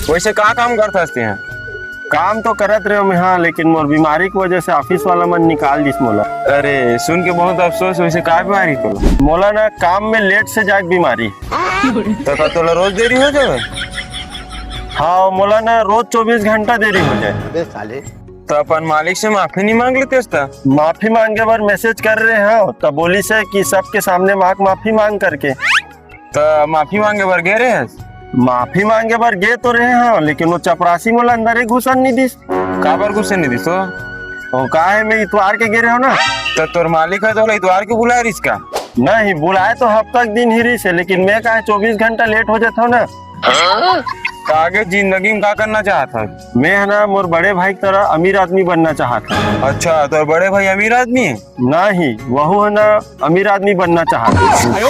वैसे का काम करते हस्ते हैं? काम तो करत रहे मैं, हाँ, लेकिन मोर बीमारी की वजह से ऑफिस वाला मन निकाल दिस मोला। अरे सुन के बहुत अफसोस। वैसे का बीमारी को मोला ना काम में लेट से जाग बीमारी। तो का तोला रोज देरी हो जावे? हाँ, मोला ना रोज 24 घंटा देरी हो जाए। तो अपन मालिक से माफी नहीं मांग लेते उसका? माफी मांगे बार मैसेज कर रहे हैं तो बोली से कि सबके सामने माफी मांग करके। तो माफी मांगे बर गए रहे? माफी मांगे बार गे तो रहे हैं, लेकिन वो चपरासी मोला अंदर ही घुसन नहीं दिस। का बार गुस्से नहीं दिसो? वो का है, मैं इतवार के गे रहे हो ना। तो तोर मालिक है तो इतवार के बुलाया इसका? नहीं बुलाए तो हफ्ता दिन ही रही से, लेकिन मैं का 24 घंटा लेट हो जाता हूँ ना। तो आगे जिंदगी में क्या करना चाहता है? मैं है ना मोर बड़े भाई की तरह अमीर आदमी बनना चाहता हूँ। अच्छा, तो बड़े भाई अमीर आदमी है? नहीं, वह है ना अमीर आदमी बनना चाहता है।